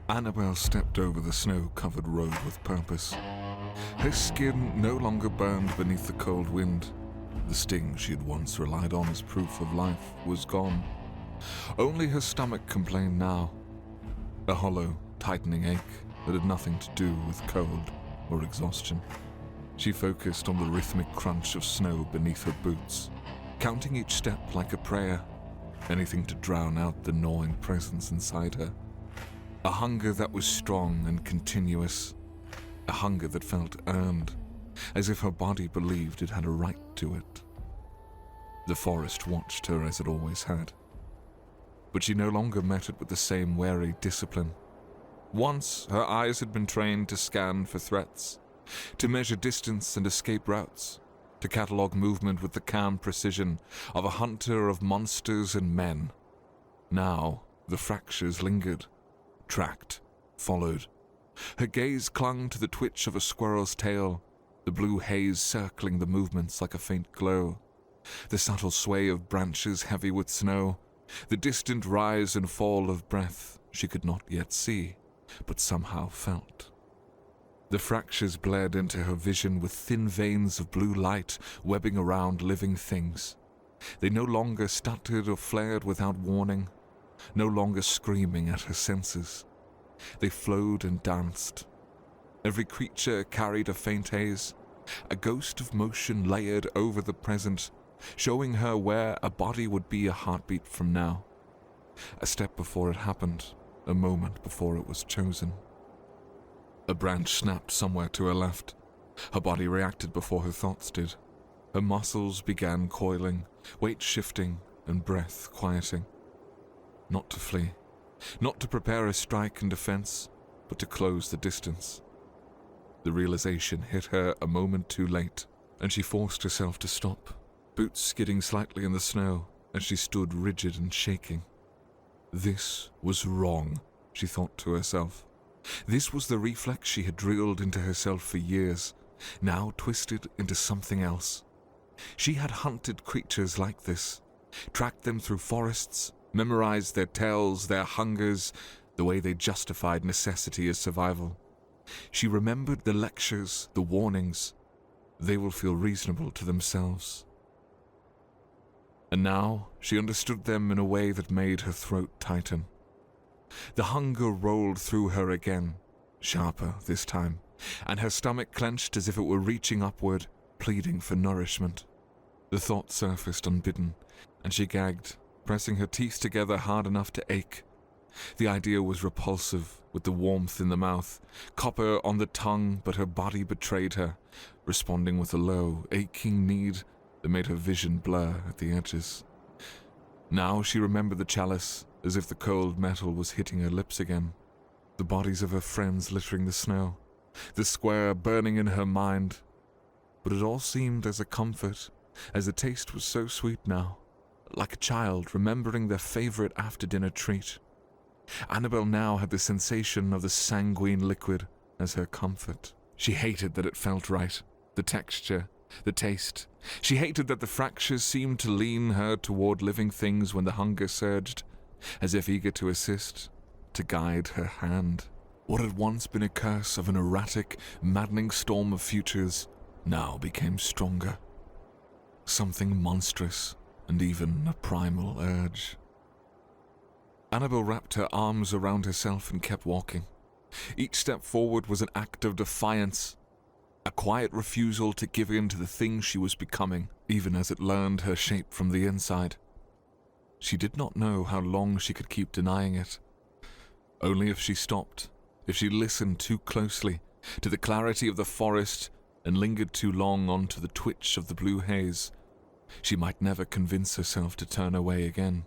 Annabelle stepped over the snow-covered road with purpose. Her skin no longer burned beneath the cold wind. The sting she had once relied on as proof of life was gone. Only her stomach complained now, a hollow, tightening ache that had nothing to do with cold or exhaustion. She focused on the rhythmic crunch of snow beneath her boots, counting each step like a prayer, anything to drown out the gnawing presence inside her. A hunger that was strong and continuous, a hunger that felt earned, as if her body believed it had a right to it. The forest watched her as it always had, but she no longer met it with the same wary discipline. Once, her eyes had been trained to scan for threats, to measure distance and escape routes, to catalog movement with the calm precision of a hunter of monsters and men. Now, the fractures lingered, tracked, followed. Her gaze clung to the twitch of a squirrel's tail, the blue haze circling the movements like a faint glow, the subtle sway of branches heavy with snow, the distant rise and fall of breath she could not yet see, but somehow felt. The fractures bled into her vision with thin veins of blue light webbing around living things. They no longer stuttered or flared without warning, no longer screaming at her senses. They flowed and danced. Every creature carried a faint haze, a ghost of motion layered over the present, showing her where a body would be a heartbeat from now. A step before it happened, a moment before it was chosen. A branch snapped somewhere to her left. Her body reacted before her thoughts did. Her muscles began coiling, weight shifting, and breath quieting. Not to flee, not to prepare a strike in defense, but to close the distance. The realization hit her a moment too late, and she forced herself to stop, boots skidding slightly in the snow as she stood rigid and shaking. This was wrong, she thought to herself. This was the reflex she had drilled into herself for years, now twisted into something else. She had hunted creatures like this, tracked them through forests, memorized their tales, their hungers, the way they justified necessity as survival. She remembered the lectures, the warnings. They will feel reasonable to themselves. And now she understood them in a way that made her throat tighten. The hunger rolled through her again, sharper this time, and her stomach clenched as if it were reaching upward, pleading for nourishment. The thought surfaced unbidden, and she gagged, pressing her teeth together hard enough to ache. The idea was repulsive, with the warmth in the mouth, copper on the tongue, but her body betrayed her, responding with a low, aching need that made her vision blur at the edges. Now she remembered the chalice, as if the cold metal was hitting her lips again, the bodies of her friends littering the snow, the square burning in her mind. But it all seemed as a comfort, as the taste was so sweet now, like a child remembering their favorite after-dinner treat. Annabelle now had the sensation of the sanguine liquid as her comfort. She hated that it felt right, the texture, the taste. She hated that the fractures seemed to lean her toward living things when the hunger surged, as if eager to assist, to guide her hand. What had once been a curse of an erratic, maddening storm of futures now became stronger. Something monstrous, and even a primal urge. Annabelle wrapped her arms around herself and kept walking. Each step forward was an act of defiance, a quiet refusal to give in to the thing she was becoming, even as it learned her shape from the inside. She did not know how long she could keep denying it. Only if she stopped, if she listened too closely to the clarity of the forest and lingered too long onto the twitch of the blue haze, she might never convince herself to turn away again.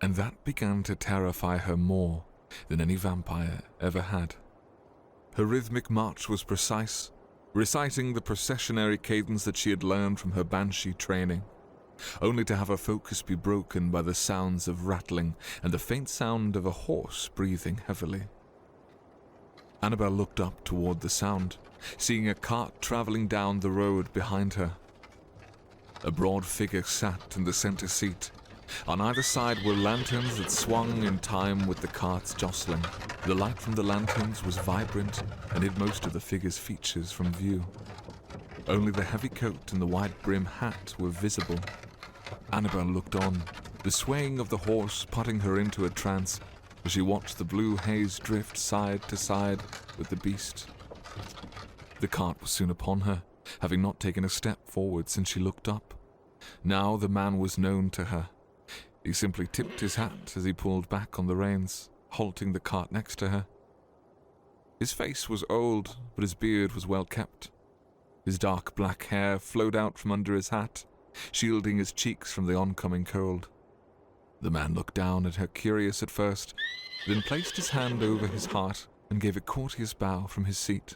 And that began to terrify her more than any vampire ever had. Her rhythmic march was precise, reciting the processionary cadence that she had learned from her banshee training, only to have her focus be broken by the sounds of rattling and the faint sound of a horse breathing heavily. Annabelle looked up toward the sound, seeing a cart traveling down the road behind her. A broad figure sat in the center seat, On either side were lanterns that swung in time with the carts jostling. The light from the lanterns was vibrant and hid most of the figure's features from view. Only the heavy coat and the wide brim hat were visible. Annabel looked on, the swaying of the horse putting her into a trance as she watched the blue haze drift side to side with the beast. The cart was soon upon her, having not taken a step forward since she looked up. Now the man was known to her. He simply tipped his hat as he pulled back on the reins, halting the cart next to her. His face was old, but his beard was well kept. His dark black hair flowed out from under his hat, shielding his cheeks from the oncoming cold. The man looked down at her, curious at first, then placed his hand over his heart and gave a courteous bow from his seat.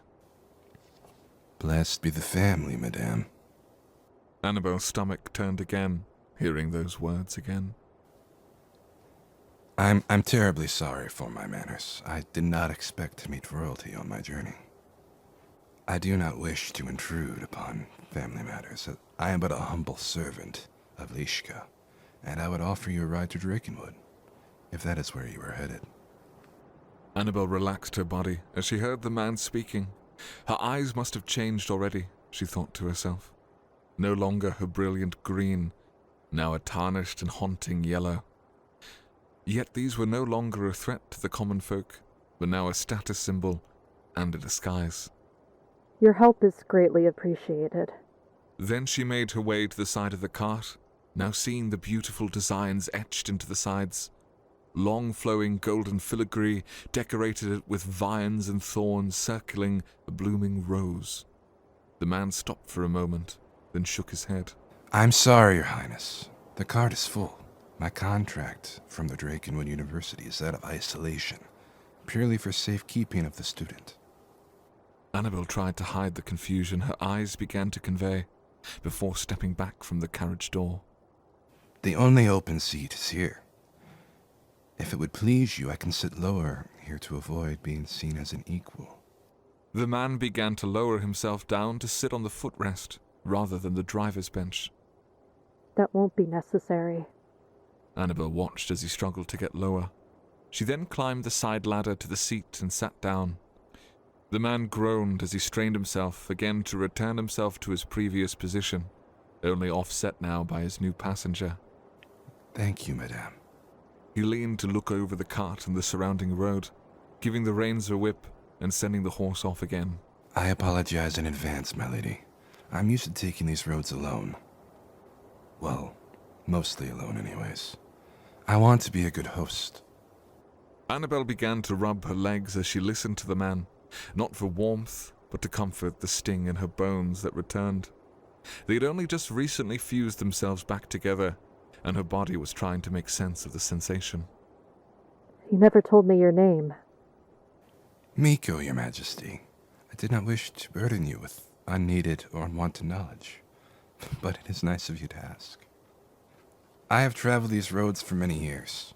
Blessed be the family, madame. Annabel's stomach turned again, hearing those words again. I'm terribly sorry for my manners. I did not expect to meet royalty on my journey. I do not wish to intrude upon family matters. I am but a humble servant of Lishka, and I would offer you a ride to Drakenwood, if that is where you are headed. Annabel relaxed her body as she heard the man speaking. Her eyes must have changed already, she thought to herself. No longer her brilliant green, now a tarnished and haunting yellow. Yet these were no longer a threat to the common folk, but now a status symbol and a disguise. Your help is greatly appreciated. Then she made her way to the side of the cart, now seeing the beautiful designs etched into the sides. Long flowing golden filigree decorated it with vines and thorns circling a blooming rose. The man stopped for a moment, then shook his head. I'm sorry, Your Highness. The cart is full. My contract from the Drakenwood University is that of isolation, purely for safekeeping of the student. Annabel tried to hide the confusion her eyes began to convey, before stepping back from the carriage door. The only open seat is here. If it would please you, I can sit lower here to avoid being seen as an equal. The man began to lower himself down to sit on the footrest, rather than the driver's bench. That won't be necessary. Annabel watched as he struggled to get lower. She then climbed the side ladder to the seat and sat down. The man groaned as he strained himself again to return himself to his previous position, only offset now by his new passenger. Thank you, madame. He leaned to look over the cart and the surrounding road, giving the reins a whip and sending the horse off again. I apologize in advance, my lady. I'm used to taking these roads alone. Well, mostly alone anyways. I want to be a good host. Annabel began to rub her legs as she listened to the man, not for warmth, but to comfort the sting in her bones that returned. They had only just recently fused themselves back together, and her body was trying to make sense of the sensation. You never told me your name. Miko, Your Majesty. I did not wish to burden you with unneeded or unwanted knowledge, but it is nice of you to ask. I have traveled these roads for many years,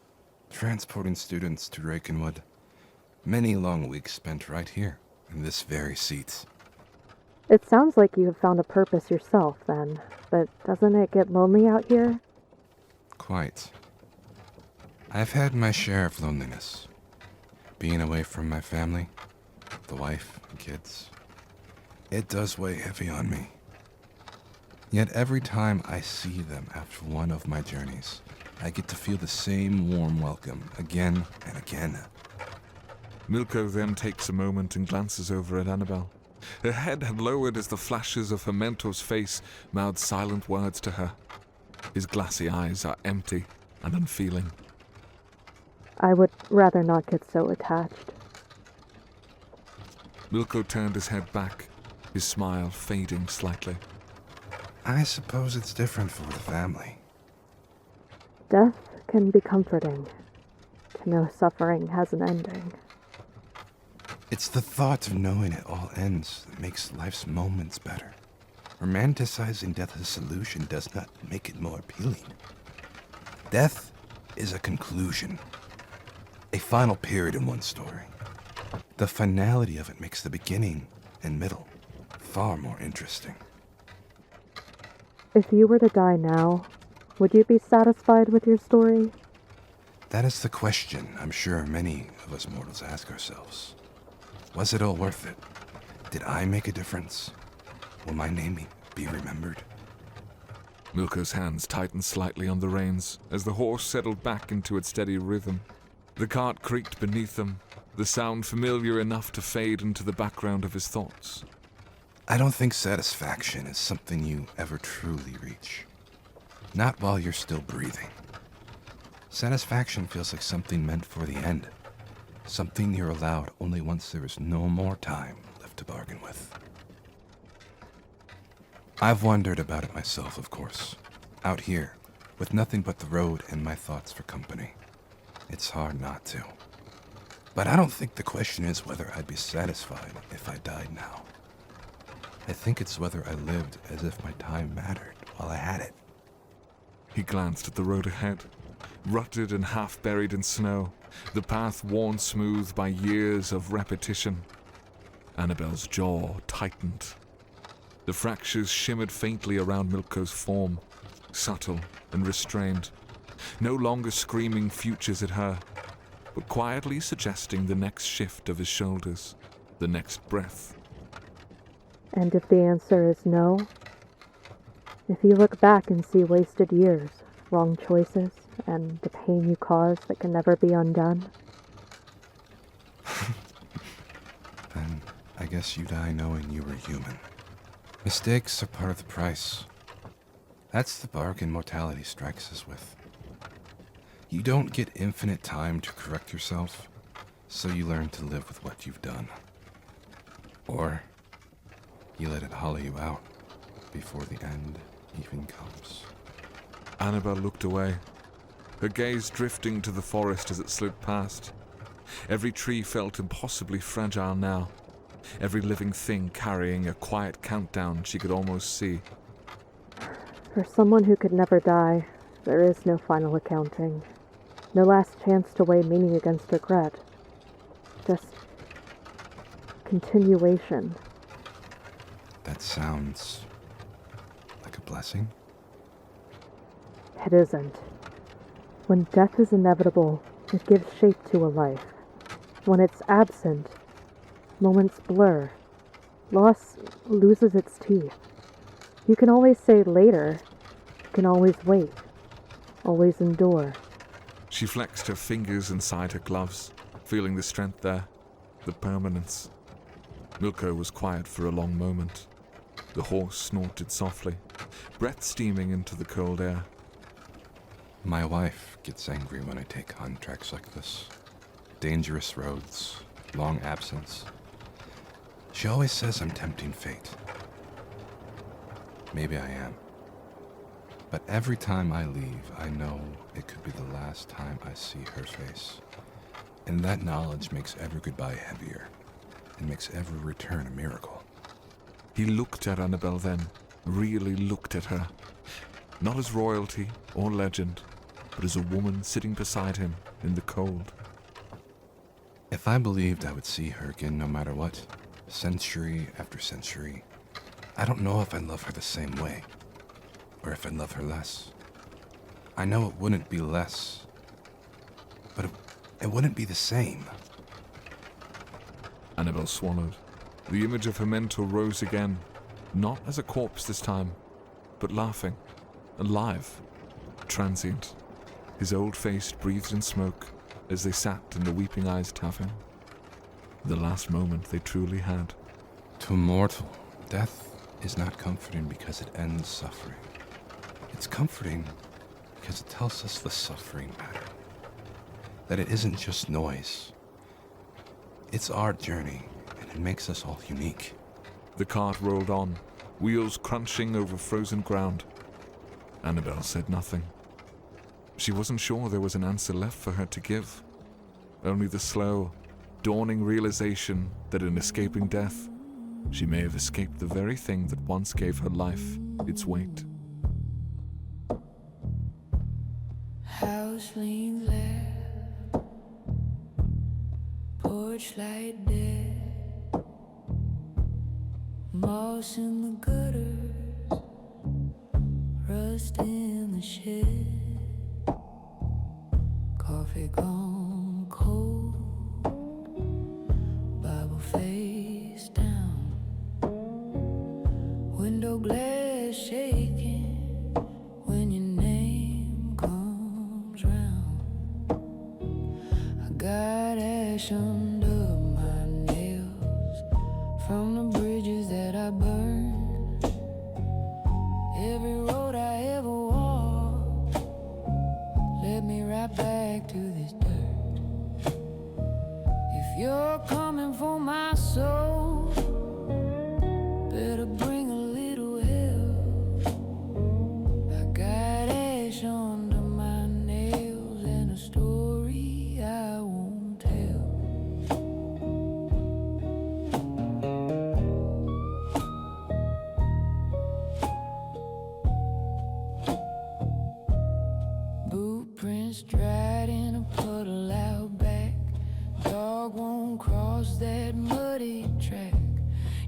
transporting students to Drakenwood. Many long weeks spent right here, in this very seat. It sounds like you have found a purpose yourself, then. But doesn't it get lonely out here? Quite. I've had my share of loneliness. Being away from my family, the wife and kids. It does weigh heavy on me. Yet every time I see them after one of my journeys, I get to feel the same warm welcome again and again. Milko then takes a moment and glances over at Annabel. Her head had lowered as the flashes of her mentor's face mouthed silent words to her. His glassy eyes are empty and unfeeling. I would rather not get so attached. Milko turned his head back, his smile fading slightly. I suppose it's different for the family. Death can be comforting. To know suffering has an ending. It's the thought of knowing it all ends that makes life's moments better. Romanticizing death as a solution does not make it more appealing. Death is a conclusion, a final period in one story. The finality of it makes the beginning and middle far more interesting. If you were to die now, Would you be satisfied with your story? That is the question I'm sure many of us mortals ask ourselves. Was it all worth it? Did I make a difference? Will my name be remembered? Milko's hands tightened slightly on the reins as the horse settled back into its steady rhythm. The cart creaked beneath them, the sound familiar enough to fade into the background of his thoughts. I don't think satisfaction is something you ever truly reach. Not while you're still breathing. Satisfaction feels like something meant for the end. Something you're allowed only once there is no more time left to bargain with. I've wondered about it myself, of course. Out here, with nothing but the road and my thoughts for company. It's hard not to. But I don't think the question is whether I'd be satisfied if I died now. I think it's whether I lived as if my time mattered while I had it. He glanced at the road ahead, rutted and half buried in snow, the path worn smooth by years of repetition. Annabelle's jaw tightened. The fractures shimmered faintly around Milko's form, subtle and restrained, no longer screaming futures at her, but quietly suggesting the next shift of his shoulders, the next breath. And if the answer is no, if you look back and see wasted years, wrong choices, and the pain you caused that can never be undone, Then I guess you die knowing you were human. Mistakes are part of the price. That's the bargain mortality strikes us with. You don't get infinite time to correct yourself, so you learn to live with what you've done. Or you let it hollow you out before the end even comes. Annabelle looked away, her gaze drifting to the forest as it slid past. Every tree felt impossibly fragile now, every living thing carrying a quiet countdown she could almost see. for someone who could never die, there is no final accounting. No last chance to weigh meaning against regret. Just continuation. That sounds like a blessing. It isn't. When death is inevitable, it gives shape to a life. When it's absent, moments blur. Loss loses its teeth. You can always say later. You can always wait. Always endure. She flexed her fingers inside her gloves, feeling the strength there, the permanence. Milko was quiet for a long moment. The horse snorted softly, breath steaming into the cold air. My wife gets angry when I take on treks like this. Dangerous roads, long absence. She always says I'm tempting fate. Maybe I am. But every time I leave, I know it could be the last time I see her face. And that knowledge makes every goodbye heavier, and makes every return a miracle. He looked at Annabelle then, really looked at her. Not as royalty or legend, but as a woman sitting beside him in the cold. If I believed I would see her again no matter what, century after century, I don't know if I'd love her the same way, or if I'd love her less. I know it wouldn't be less, but it wouldn't be the same. Annabelle swallowed. The image of her mentor rose again, not as a corpse this time, but laughing, alive, transient. His old face breathed in smoke as they sat in the Weeping Eyes Tavern. The last moment they truly had. To a mortal, death is not comforting because it ends suffering. It's comforting because it tells us the suffering matter. That it isn't just noise. It's our journey, and it makes us all unique. The cart rolled on, wheels crunching over frozen ground. Annabelle said nothing. She wasn't sure there was an answer left for her to give. Only the slow, dawning realization that in escaping death, she may have escaped the very thing that once gave her life its weight. House lean left, porch light dead, moss in the gutters, rust in the shed, coffee gone cold, Bible face down, window glass shaking when your name comes round. I got ash under my nails from the bridges that I burned. Every road I ever walked led me right back to this dirt. If you're coming for my soul, better bring a little help. I got ash under my nails and a story I won't tell. Boot prints dried in a puddle out back. Dog won't cross that muddy track.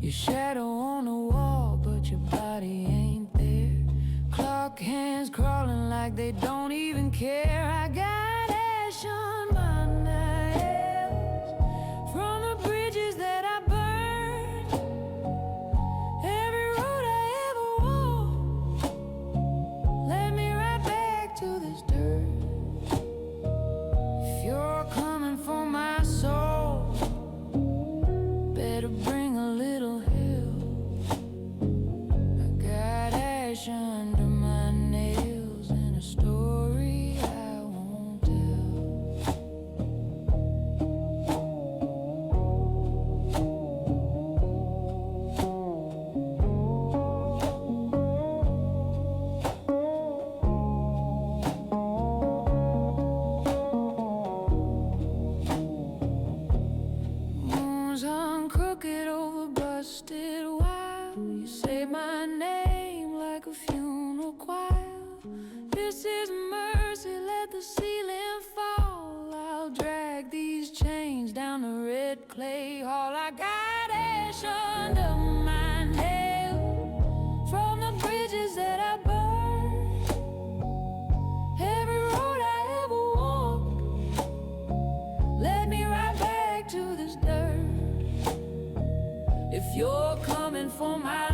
Your shadow on the wall, but your body ain't there. Clock hands crawling like they don't even care. I got ash on my nails from the bridges that I burned. Every road I ever walked led me right back to this dirt. If you're coming for my soul, better bring a little help. I got ash under my nails and a story I won't tell. Moons hung crooked over busted wire. You say my name like a funeral choir. This is mercy, let the ceiling fall. I'll drag these chains down the red clay hall. I got ash under my nails from the bridges that I burned. Every road I ever walked led me right back to this dirt. If you're coming for my